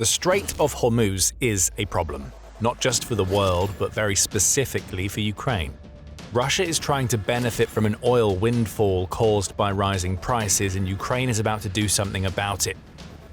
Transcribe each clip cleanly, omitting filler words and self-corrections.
The Strait of Hormuz is a problem, not just for the world, but very specifically for Ukraine. Russia is trying to benefit from an oil windfall caused by rising prices, and Ukraine is about to do something about it.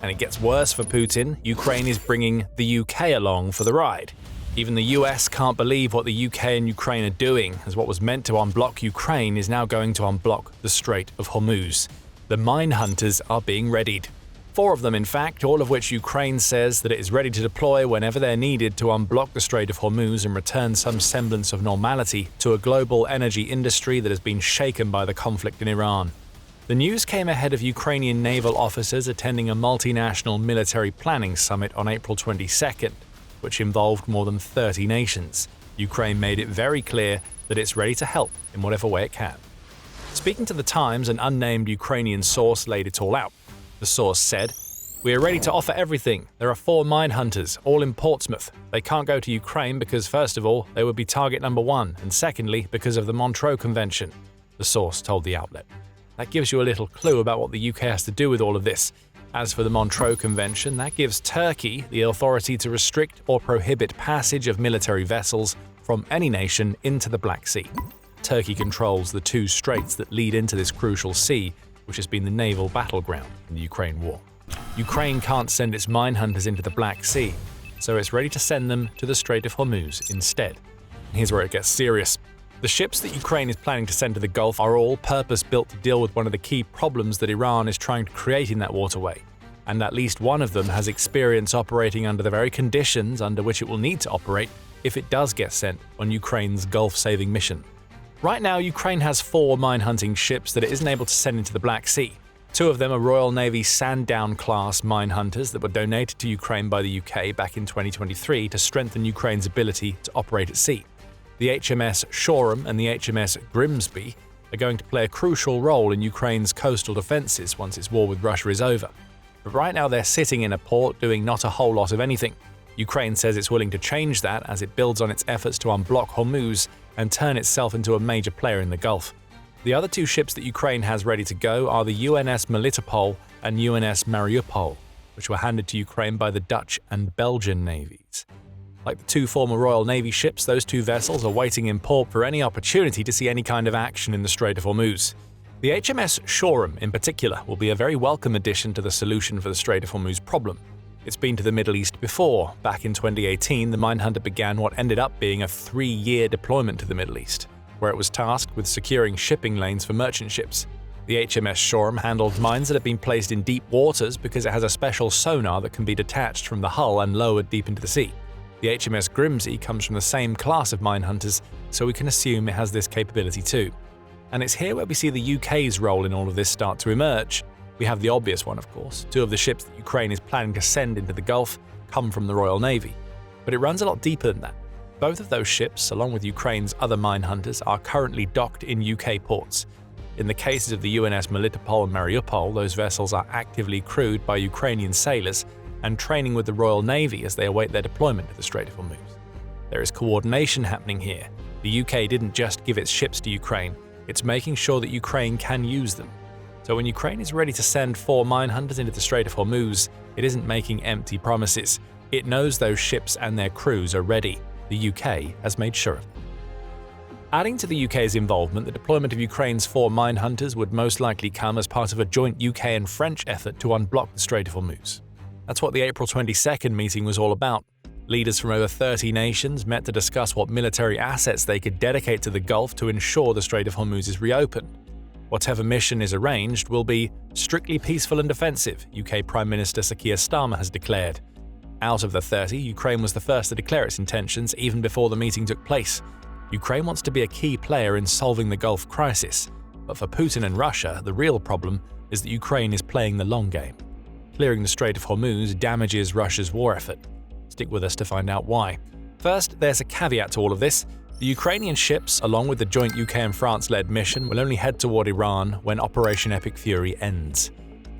And it gets worse for Putin. Ukraine is bringing the UK along for the ride. Even the US can't believe what the UK and Ukraine are doing, as what was meant to unblock Ukraine is now going to unblock the Strait of Hormuz. The mine hunters are being readied. 4 of them, in fact, all of which Ukraine says that it is ready to deploy whenever they're needed to unblock the Strait of Hormuz and return some semblance of normality to a global energy industry that has been shaken by the conflict in Iran. The news came ahead of Ukrainian naval officers attending a multinational military planning summit on April 22nd, which involved more than 30 nations. Ukraine made it very clear that it's ready to help in whatever way it can. Speaking to The Times, an unnamed Ukrainian source laid it all out. The source said, "We are ready to offer everything. There are 4 mine hunters, all in Portsmouth. They can't go to Ukraine because, first of all, they would be target number 1, and secondly, because of the Montreux Convention," the source told the outlet. That gives you a little clue about what the UK has to do with all of this. As for the Montreux Convention, that gives Turkey the authority to restrict or prohibit passage of military vessels from any nation into the Black Sea. Turkey controls the 2 straits that lead into this crucial sea, which has been the naval battleground in the Ukraine war. Ukraine can't send its mine hunters into the Black Sea, so it's ready to send them to the Strait of Hormuz instead. And here's where it gets serious. The ships that Ukraine is planning to send to the Gulf are all purpose-built to deal with one of the key problems that Iran is trying to create in that waterway, and at least one of them has experience operating under the very conditions under which it will need to operate if it does get sent on Ukraine's Gulf-saving mission. Right now, Ukraine has 4 mine-hunting ships that it isn't able to send into the Black Sea. 2 of them are Royal Navy Sandown-class mine hunters that were donated to Ukraine by the UK back in 2023 to strengthen Ukraine's ability to operate at sea. The HMS Soaring and the HMS Grimsby are going to play a crucial role in Ukraine's coastal defenses once its war with Russia is over. But right now they're sitting in a port doing not a whole lot of anything. Ukraine says it's willing to change that as it builds on its efforts to unblock Hormuz and turn itself into a major player in the Gulf. The other 2 ships that Ukraine has ready to go are the UNS Melitopol and UNS Mariupol, which were handed to Ukraine by the Dutch and Belgian navies. Like the 2 former Royal Navy ships, those 2 vessels are waiting in port for any opportunity to see any kind of action in the Strait of Hormuz. The HMS Soaring, in particular, will be a very welcome addition to the solution for the Strait of Hormuz problem. It's been to the Middle East before. Back in 2018, the mine hunter began what ended up being a 3-year deployment to the Middle East, where it was tasked with securing shipping lanes for merchant ships. The HMS Soaring handled mines that have been placed in deep waters because it has a special sonar that can be detached from the hull and lowered deep into the sea. The HMS Grimsby comes from the same class of mine hunters, so we can assume it has this capability too. And it's here where we see the UK's role in all of this start to emerge. We have the obvious one, of course. 2 of the ships that Ukraine is planning to send into the Gulf come from the Royal Navy. But it runs a lot deeper than that. Both of those ships, along with Ukraine's other mine hunters, are currently docked in UK ports. In the cases of the UNS Melitopol and Mariupol, those vessels are actively crewed by Ukrainian sailors and training with the Royal Navy as they await their deployment to the Strait of Hormuz. There is coordination happening here. The UK didn't just give its ships to Ukraine, it's making sure that Ukraine can use them. So when Ukraine is ready to send 4 mine hunters into the Strait of Hormuz, it isn't making empty promises. It knows those ships and their crews are ready. The UK has made sure of them. Adding to the UK's involvement, the deployment of Ukraine's 4 mine hunters would most likely come as part of a joint UK and French effort to unblock the Strait of Hormuz. That's what the April 22nd meeting was all about. Leaders from over 30 nations met to discuss what military assets they could dedicate to the Gulf to ensure the Strait of Hormuz is reopened. Whatever mission is arranged will be strictly peaceful and defensive, UK Prime Minister Sir Keir Starmer has declared. Out of the 30, Ukraine was the first to declare its intentions even before the meeting took place. Ukraine wants to be a key player in solving the Gulf crisis, but for Putin and Russia, the real problem is that Ukraine is playing the long game. Clearing the Strait of Hormuz damages Russia's war effort. Stick with us to find out why. First, there's a caveat to all of this. The Ukrainian ships, along with the joint UK and France-led mission, will only head toward Iran when Operation Epic Fury ends.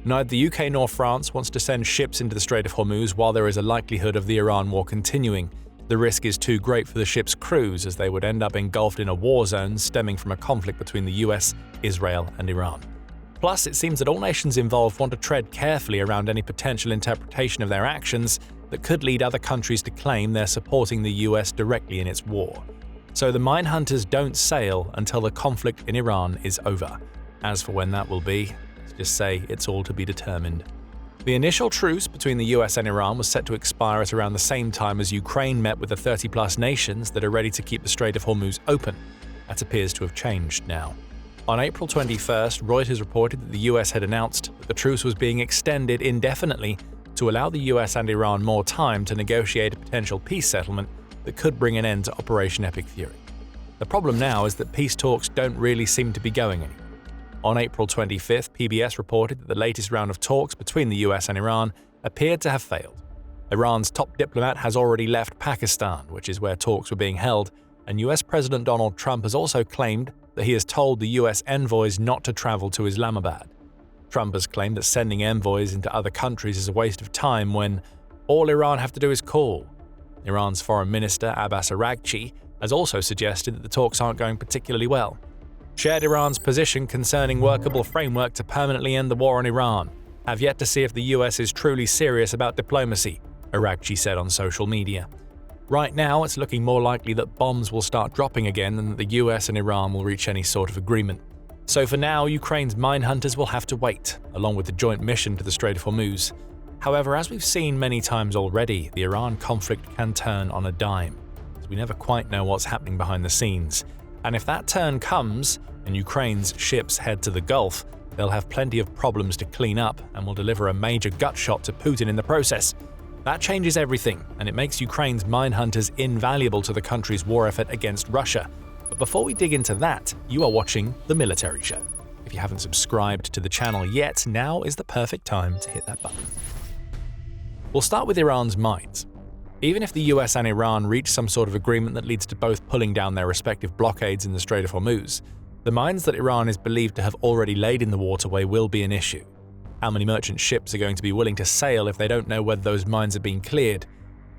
Neither the UK nor France wants to send ships into the Strait of Hormuz while there is a likelihood of the Iran war continuing. The risk is too great for the ship's crews, as they would end up engulfed in a war zone stemming from a conflict between the US, Israel, and Iran. Plus, it seems that all nations involved want to tread carefully around any potential interpretation of their actions, that could lead other countries to claim they're supporting the US directly in its war. So the minehunters don't sail until the conflict in Iran is over. As for when that will be, let's just say it's all to be determined. The initial truce between the US and Iran was set to expire at around the same time as Ukraine met with the 30-plus nations that are ready to keep the Strait of Hormuz open. That appears to have changed now. On April 21st, Reuters reported that the US had announced that the truce was being extended indefinitely to allow the US and Iran more time to negotiate a potential peace settlement that could bring an end to Operation Epic Fury. The problem now is that peace talks don't really seem to be going anywhere. On April 25th, PBS reported that the latest round of talks between the US and Iran appeared to have failed. Iran's top diplomat has already left Pakistan, which is where talks were being held, and US President Donald Trump has also claimed that he has told the US envoys not to travel to Islamabad. Trump has claimed that sending envoys into other countries is a waste of time when all Iran have to do is call. Iran's Foreign Minister Abbas Araghchi has also suggested that the talks aren't going particularly well. Shared Iran's position concerning workable framework to permanently end the war on Iran. Have yet to see if the US is truly serious about diplomacy, Araghchi said on social media. Right now, it's looking more likely that bombs will start dropping again than that the US and Iran will reach any sort of agreement. So for now, Ukraine's minehunters will have to wait, along with the joint mission to the Strait of Hormuz. However, as we've seen many times already, the Iran conflict can turn on a dime, as we never quite know what's happening behind the scenes. And if that turn comes, and Ukraine's ships head to the Gulf, they'll have plenty of problems to clean up and will deliver a major gut shot to Putin in the process. That changes everything, and it makes Ukraine's minehunters invaluable to the country's war effort against Russia. But before we dig into that, you are watching The Military Show. If you haven't subscribed to the channel yet, now is the perfect time to hit that button. We'll start with Iran's mines. Even if the US and Iran reach some sort of agreement that leads to both pulling down their respective blockades in the Strait of Hormuz, the mines that Iran is believed to have already laid in the waterway will be an issue. How many merchant ships are going to be willing to sail if they don't know whether those mines are being cleared?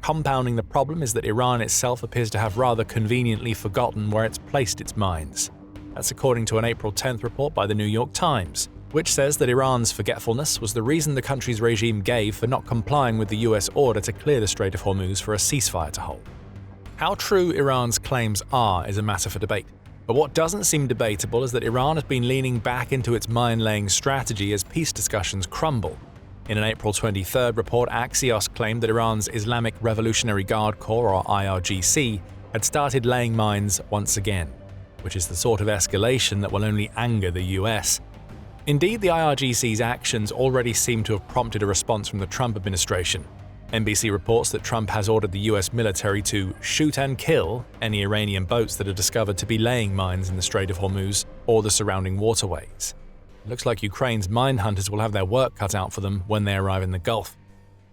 Compounding the problem is that Iran itself appears to have rather conveniently forgotten where it's placed its mines. That's according to an April 10th report by the New York Times, which says that Iran's forgetfulness was the reason the country's regime gave for not complying with the US order to clear the Strait of Hormuz for a ceasefire to hold. How true Iran's claims are is a matter for debate, but what doesn't seem debatable is that Iran has been leaning back into its mine-laying strategy as peace discussions crumble. In an April 23rd report, Axios claimed that Iran's Islamic Revolutionary Guard Corps, or IRGC, had started laying mines once again, which is the sort of escalation that will only anger the US. Indeed, the IRGC's actions already seem to have prompted a response from the Trump administration. NBC reports that Trump has ordered the US military to shoot and kill any Iranian boats that are discovered to be laying mines in the Strait of Hormuz or the surrounding waterways. It looks like Ukraine's mine hunters will have their work cut out for them when they arrive in the Gulf.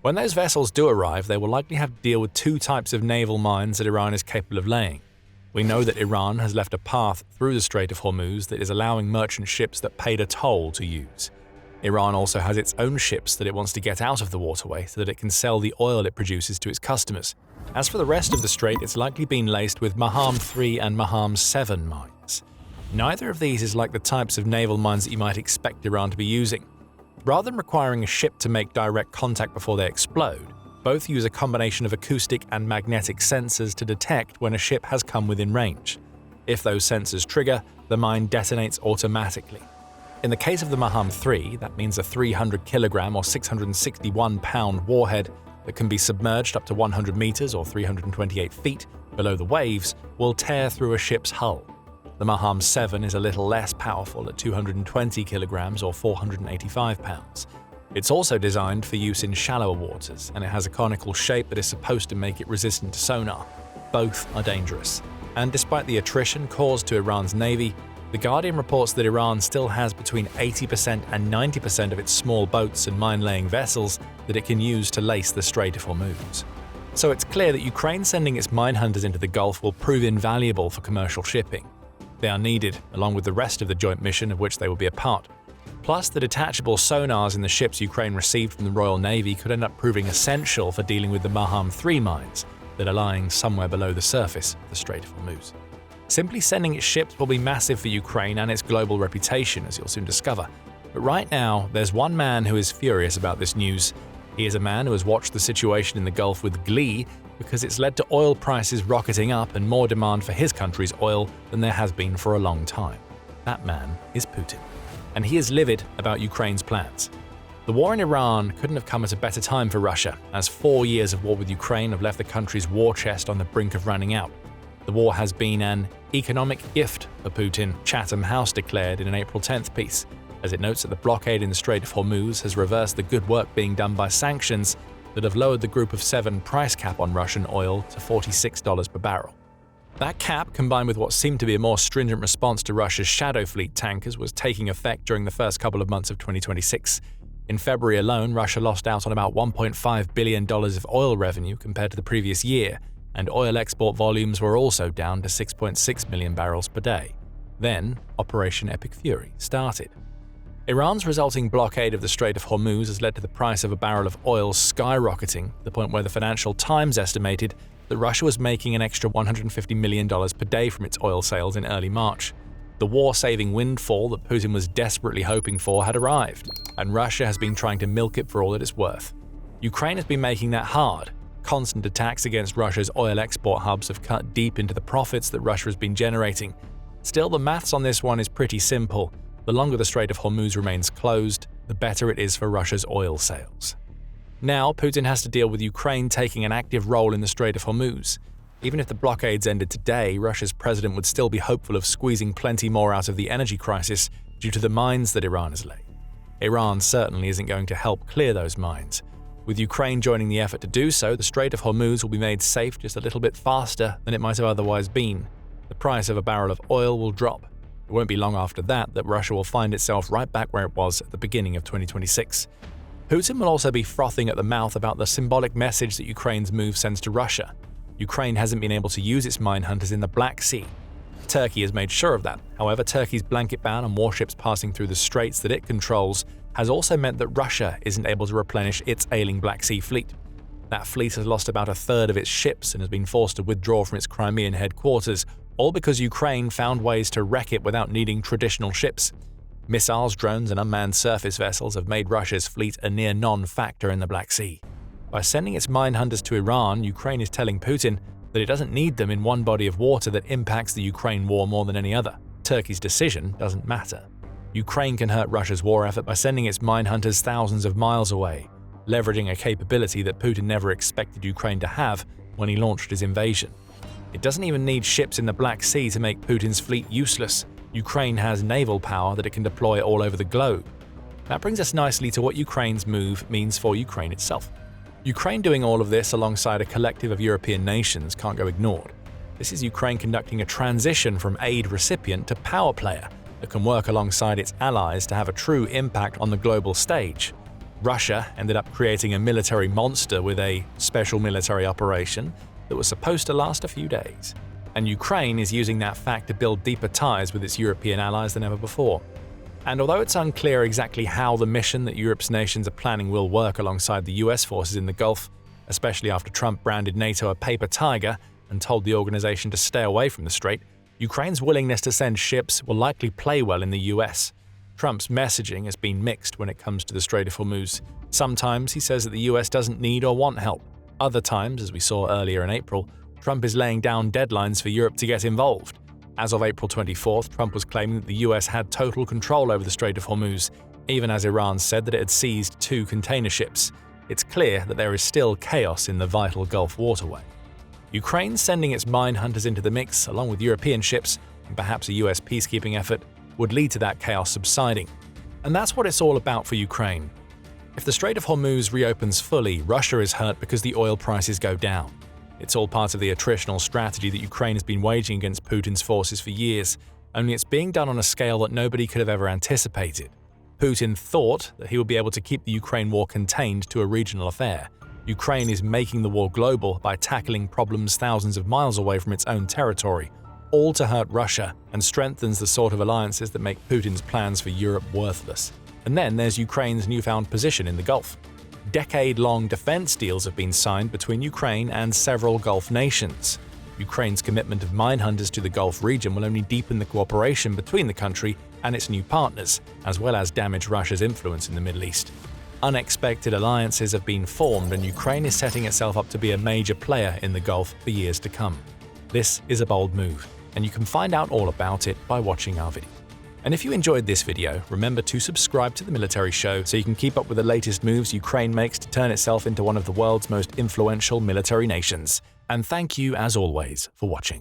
When those vessels do arrive, they will likely have to deal with two types of naval mines that Iran is capable of laying. We know that Iran has left a path through the Strait of Hormuz that is allowing merchant ships that paid a toll to use. Iran also has its own ships that it wants to get out of the waterway so that it can sell the oil it produces to its customers. As for the rest of the strait, it's likely been laced with Maham 3 and Maham 7 mines. Neither of these is like the types of naval mines that you might expect Iran to be using. Rather than requiring a ship to make direct contact before they explode, both use a combination of acoustic and magnetic sensors to detect when a ship has come within range. If those sensors trigger, the mine detonates automatically. In the case of the Maham 3, that means a 300-kilogram or 661-pound warhead that can be submerged up to 100 meters or 328 feet below the waves will tear through a ship's hull. The Maham 7 is a little less powerful at 220 kilograms or 485 pounds. It's also designed for use in shallower waters, and it has a conical shape that is supposed to make it resistant to sonar. Both are dangerous. And despite the attrition caused to Iran's navy, The Guardian reports that Iran still has between 80% and 90% of its small boats and mine-laying vessels that it can use to lace the Strait of Hormuz. So it's clear that Ukraine sending its mine hunters into the Gulf will prove invaluable for commercial shipping. They are needed, along with the rest of the joint mission of which they will be a part. Plus, the detachable sonars in the ships Ukraine received from the Royal Navy could end up proving essential for dealing with the Maham 3 mines that are lying somewhere below the surface of the Strait of Hormuz. Simply sending its ships will be massive for Ukraine and its global reputation, as you'll soon discover. But right now, there's one man who is furious about this news. He is a man who has watched the situation in the Gulf with glee because it's led to oil prices rocketing up and more demand for his country's oil than there has been for a long time. That man is Putin, and he is livid about Ukraine's plans. The war in Iran couldn't have come at a better time for Russia, as 4 years of war with Ukraine have left the country's war chest on the brink of running out. The war has been an economic gift for Putin, Chatham House declared in an April 10th piece, as it notes that the blockade in the Strait of Hormuz has reversed the good work being done by sanctions that have lowered the Group of Seven price cap on Russian oil to $46 per barrel. That cap, combined with what seemed to be a more stringent response to Russia's Shadow Fleet tankers, was taking effect during the first couple of months of 2026. In February alone, Russia lost out on about $1.5 billion of oil revenue compared to the previous year, and oil export volumes were also down to 6.6 million barrels per day. Then, Operation Epic Fury started. Iran's resulting blockade of the Strait of Hormuz has led to the price of a barrel of oil skyrocketing to the point where the Financial Times estimated that Russia was making an extra $150 million per day from its oil sales in early March. The war-saving windfall that Putin was desperately hoping for had arrived, and Russia has been trying to milk it for all that it's worth. Ukraine has been making that hard. Constant attacks against Russia's oil export hubs have cut deep into the profits that Russia has been generating. Still, the maths on this one is pretty simple. The longer the Strait of Hormuz remains closed, the better it is for Russia's oil sales. Now, Putin has to deal with Ukraine taking an active role in the Strait of Hormuz. Even if the blockades ended today, Russia's president would still be hopeful of squeezing plenty more out of the energy crisis due to the mines that Iran has laid. Iran certainly isn't going to help clear those mines. With Ukraine joining the effort to do so, the Strait of Hormuz will be made safe just a little bit faster than it might have otherwise been. The price of a barrel of oil will drop. It won't be long after that Russia will find itself right back where it was at the beginning of 2026. Putin will also be frothing at the mouth about the symbolic message that Ukraine's move sends to Russia. Ukraine hasn't been able to use its mine hunters in the Black Sea. Turkey has made sure of that. However, Turkey's blanket ban on warships passing through the straits that it controls has also meant that Russia isn't able to replenish its ailing Black Sea fleet. That fleet has lost about a third of its ships and has been forced to withdraw from its Crimean headquarters, all because Ukraine found ways to wreck it without needing traditional ships. Missiles, drones, and unmanned surface vessels have made Russia's fleet a near non-factor in the Black Sea. By sending its mine hunters to Iran, Ukraine is telling Putin that it doesn't need them in one body of water that impacts the Ukraine war more than any other. Turkey's decision doesn't matter. Ukraine can hurt Russia's war effort by sending its mine hunters thousands of miles away, leveraging a capability that Putin never expected Ukraine to have when he launched his invasion. It doesn't even need ships in the Black Sea to make Putin's fleet useless. Ukraine has naval power that it can deploy all over the globe. That brings us nicely to what Ukraine's move means for Ukraine itself. Ukraine doing all of this alongside a collective of European nations can't go ignored. This is Ukraine conducting a transition from aid recipient to power player that can work alongside its allies to have a true impact on the global stage. Russia ended up creating a military monster with a special military operation that was supposed to last a few days. And Ukraine is using that fact to build deeper ties with its European allies than ever before. And although it's unclear exactly how the mission that Europe's nations are planning will work alongside the US forces in the Gulf, especially after Trump branded NATO a paper tiger and told the organization to stay away from the strait, Ukraine's willingness to send ships will likely play well in the US. Trump's messaging has been mixed when it comes to the Strait of Hormuz. Sometimes he says that the US doesn't need or want help. Other times, as we saw earlier in April, Trump is laying down deadlines for Europe to get involved. As of April 24th, Trump was claiming that the US had total control over the Strait of Hormuz, even as Iran said that it had seized 2 container ships. It's clear that there is still chaos in the vital Gulf waterway. Ukraine sending its mine hunters into the mix, along with European ships, and perhaps a US peacekeeping effort, would lead to that chaos subsiding. And that's what it's all about for Ukraine. If the Strait of Hormuz reopens fully, Russia is hurt because the oil prices go down. It's all part of the attritional strategy that Ukraine has been waging against Putin's forces for years, only it's being done on a scale that nobody could have ever anticipated. Putin thought that he would be able to keep the Ukraine war contained to a regional affair. Ukraine is making the war global by tackling problems thousands of miles away from its own territory, all to hurt Russia and strengthens the sort of alliances that make Putin's plans for Europe worthless. And then there's Ukraine's newfound position in the Gulf. Decade-long defense deals have been signed between Ukraine and several Gulf nations. Ukraine's commitment of mine hunters to the Gulf region will only deepen the cooperation between the country and its new partners, as well as damage Russia's influence in the Middle East. Unexpected alliances have been formed, and Ukraine is setting itself up to be a major player in the Gulf for years to come. This is a bold move, and you can find out all about it by watching our video. And if you enjoyed this video, remember to subscribe to The Military Show so you can keep up with the latest moves Ukraine makes to turn itself into one of the world's most influential military nations. And thank you, as always, for watching.